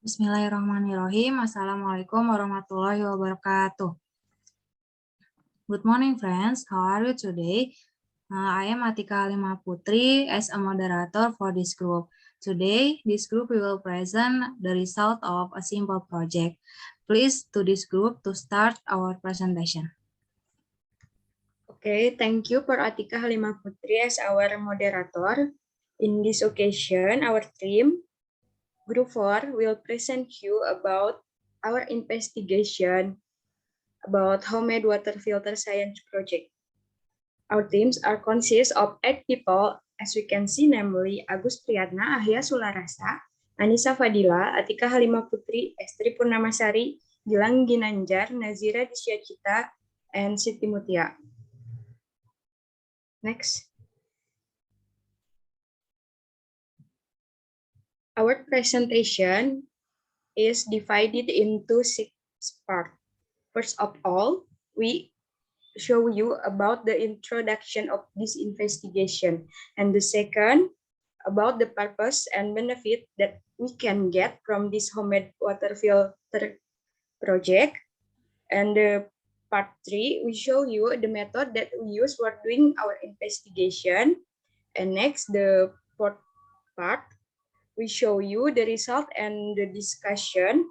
Bismillahirrahmanirrahim. Assalamualaikum warahmatullahi wabarakatuh. Good morning, friends. How are you today? I am Atika Halimah Putri as a moderator for this group. Today, this group will present the result of a simple project. Please to this group to start our presentation. Okay, thank you for Atika Halimah Putri as our moderator. In this occasion, our team, Group 4, will present you about our investigation about homemade water filter science project. Our teams are consist of 8 people, as we can see, namely Agus Priyatna, Ahya Sularasa, Anissa Fadila, Atika Halimah Putri, Estri Purnamasari, Gilang Ginanjar, Nazira Disyacita, and Siti Mutia. Next. Our presentation is divided into 6 parts. First of all, we show you about the introduction of this investigation, and the second, about the purpose and benefit that we can get from this homemade water filter project. And the part 3, we show you the method that we use for doing our investigation. And next, the fourth part, we show you the result and the discussion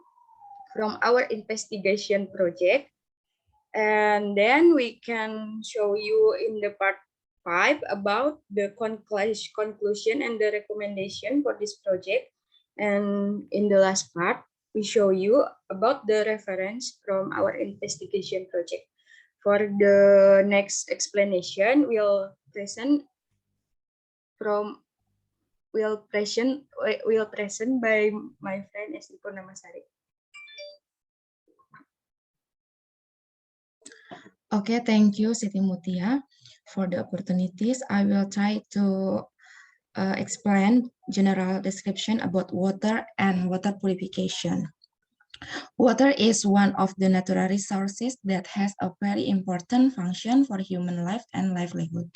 from our investigation project. And then we can show you in the part 5 about the conclusion and the recommendation for this project. And in the last part, we show you about the reference from our investigation project. For the next explanation, we'll present by my friend Estri Purnamasari. Okay, thank you, Siti Mutia, for the opportunities. I will try to explain general description about water and water purification. Water is one of the natural resources that has a very important function for human life and livelihood.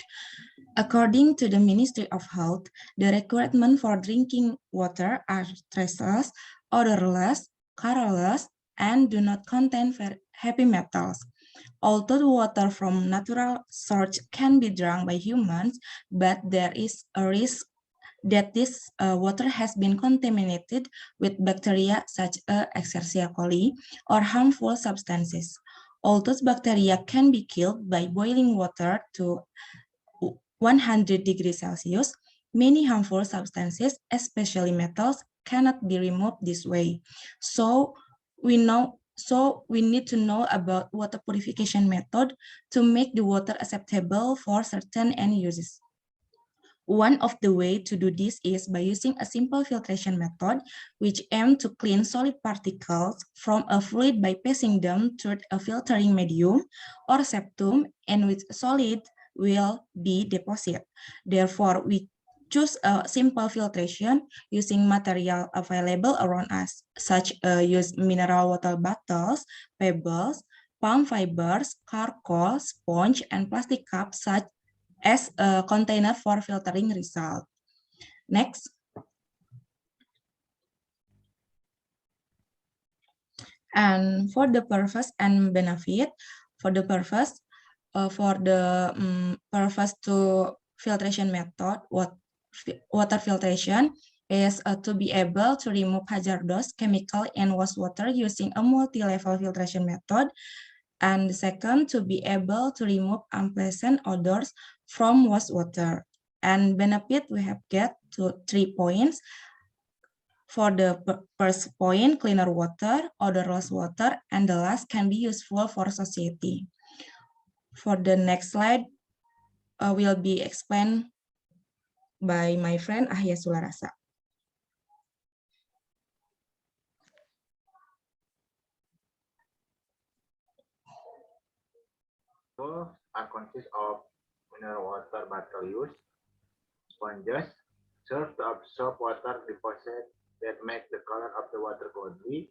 According to the Ministry of Health, the requirement for drinking water are tasteless, odorless, colorless, and do not contain heavy metals. Although water from natural source can be drunk by humans, but there is a risk that this water has been contaminated with bacteria such as Escherichia coli or harmful substances. Although bacteria can be killed by boiling water to 100 degrees Celsius, many harmful substances, especially metals, cannot be removed this way. So we need to know about water purification method to make the water acceptable for certain end uses. One of the way to do this is by using a simple filtration method, which aims to clean solid particles from a fluid by passing them through a filtering medium or septum, in which solid will be deposited. Therefore, we choose a simple filtration using material available around us, such use mineral water bottles, pebbles, palm fibers, charcoal, sponge, and plastic cups such as a container for filtering result. Next. And for the purpose and benefit, for the purpose, to filtration method, water filtration is to be able to remove hazardous chemical in wastewater using a multi-level filtration method. And second, to be able to remove unpleasant odors from wastewater. And benefit, we have get to 3 points. For the first point, cleaner water, odorless water, and the last can be useful for society. For the next slide, will be explained by my friend Ahya Sularasa. Are consist of mineral water bottle use, sponges serve to absorb water deposit that make the color of the water cloudy,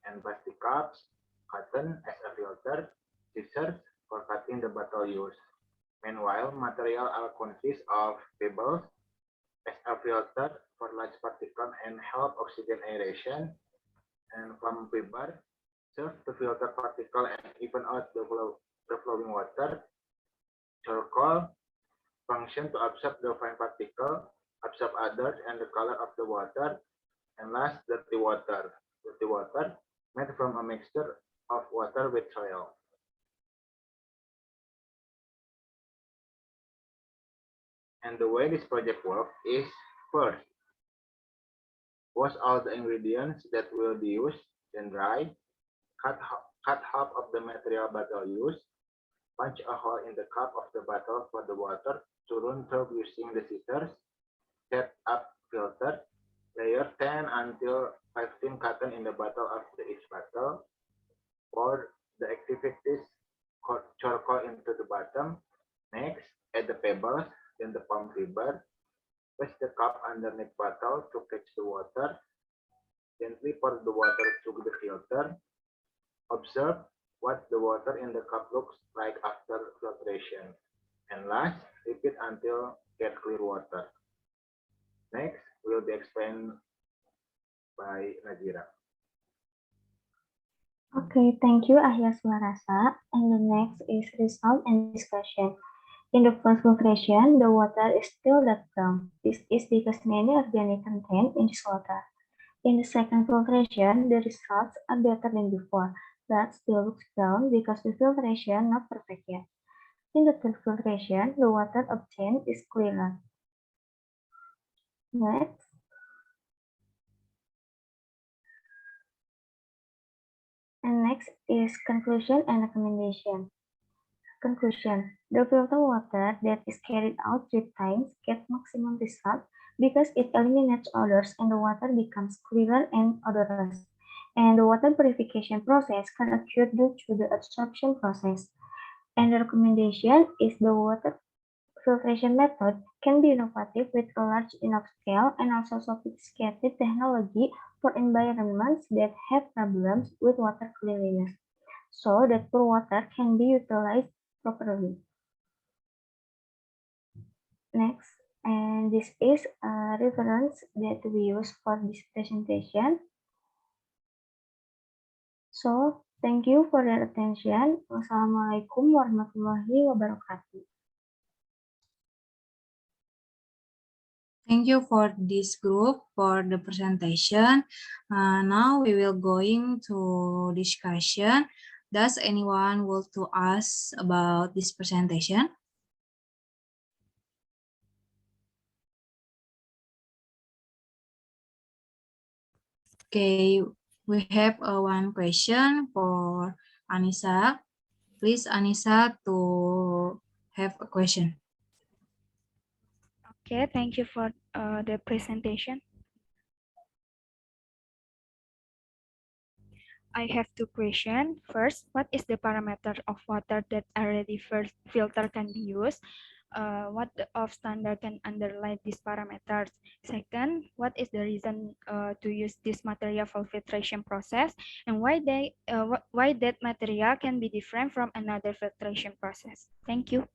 and plastic cups, cotton as a filter, scissors for cutting the bottle use. Meanwhile, material are consist of pebbles as a filter for large particles and help oxygen aeration, and plum fiber serve to filter particle and even out the flowing water. Charcoal function to absorb the fine particle, absorb others, and the color of the water. And last, dirty water. Dirty water made from a mixture of water with soil. And the way this project works is, first, wash all the ingredients that will be used, then dry, cut half of the material bottle used, punch a hole in the cup of the bottle for the water to run through using the scissors, set up filter, layer 10 until 15 cotton in the bottom of each bottle, pour the activities charcoal into the bottom. Next, add the pebbles, then the palm fiber. Place the cup underneath bottle to catch the water. Gently pour the water through the filter. Observe what the water in the cup looks like after filtration. And last, repeat until get clear water. Next will be explained by Najira. Okay, thank you, Ahya Suarasa. And the next is result and discussion. In the first filtration, the water is still dark brown. This is because many organic content in this water. In the second filtration, the results are better than before, but still looks brown because the filtration not perfect yet. In the third filtration, the water obtained is clearer. Next. And next is conclusion and recommendation. Conclusion. The filter water that is carried out 3 times gets maximum result because it eliminates odors and the water becomes clearer and odorless. And the water purification process can occur due to the absorption process. And the recommendation is the water filtration method can be innovative with a large enough scale and also sophisticated technology for environments that have problems with water cleanliness, so that poor water can be utilized properly. Next, and this is a reference that we use for this presentation. So, thank you for your attention. Wassalamualaikum warahmatullahi wabarakatuh. Thank you for this group for the presentation. Now we will going to discussion. Does anyone want to ask about this presentation? Okay, we have one question for Anissa. Please, Anissa, to have a question. Okay, thank you for the presentation. I have 2 questions. First, what is the parameter of water that already first filter can be used? What of standard can underlie these parameters? Second, what is the reason to use this material for filtration process, and why that material can be different from another filtration process? Thank you.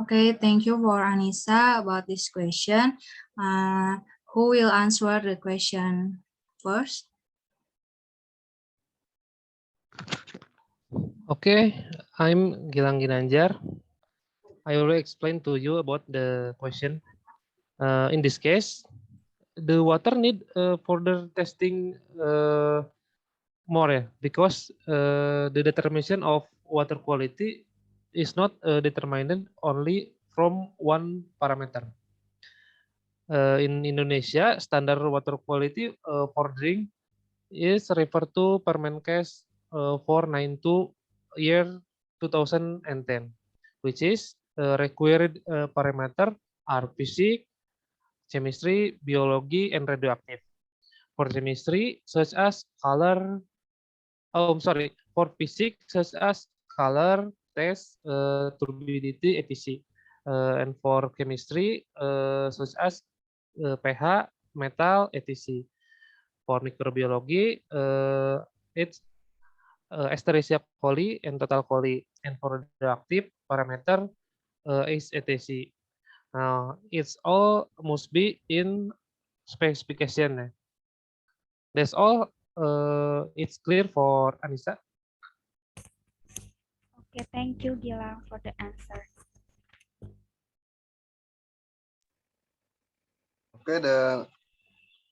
Okay, thank you for Anissa about this question. Who will answer the question first? Okay, I'm Gilang Ginanjar. I will explain to you about the question. In this case, the water need further testing more, because the determination of water quality is not determined only from one parameter. In Indonesia, standard water quality for drink is referred to Permenkes 492 year 2010, which is required parameter are physics, chemistry, biology, and radioactive. For chemistry, such as color, for physics, such as color, taste, turbidity, etc. And for chemistry, such as pH, metal, etc. For microbiology, it's Escherichia coli and total coli. And for radioactive parameter is etc. Now, it's all must be in specification. That's all. It's clear for Anissa. Okay, thank you, Gilang, for the answer. Okay, the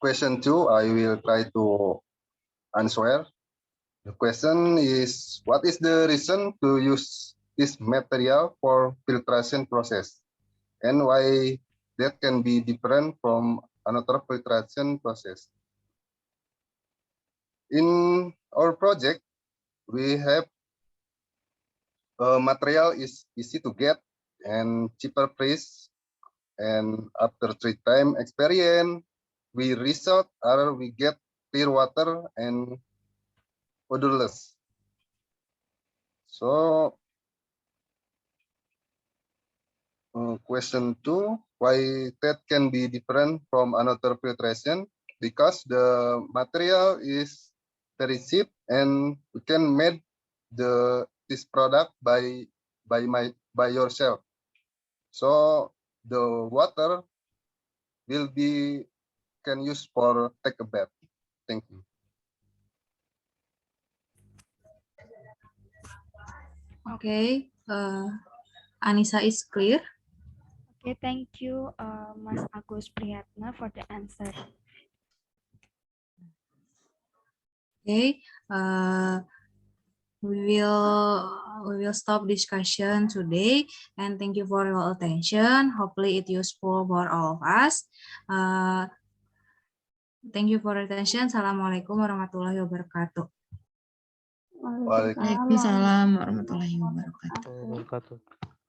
question 2, I will try to answer. The question is, what is the reason to use this material for filtration process, and why that can be different from another filtration process? In our project, we have material is easy to get and cheaper price, and after 3 time experience, we result or we get clear water and odorless. So question 2, why that can be different from another filtration? Because the material is very cheap and we can make this product by yourself. So the water will be can use for take a bath. Thank you. Okay, Anissa is clear. Okay, thank you, Mas Agus Priyatna, for the answer. Okay, we will stop discussion today, and thank you for your attention. Hopefully it useful for all of us. Thank you for your attention. Assalamualaikum warahmatullahi wabarakatuh. Waalaikumsalam warahmatullahi wabarakatuh. Wabarakatuh.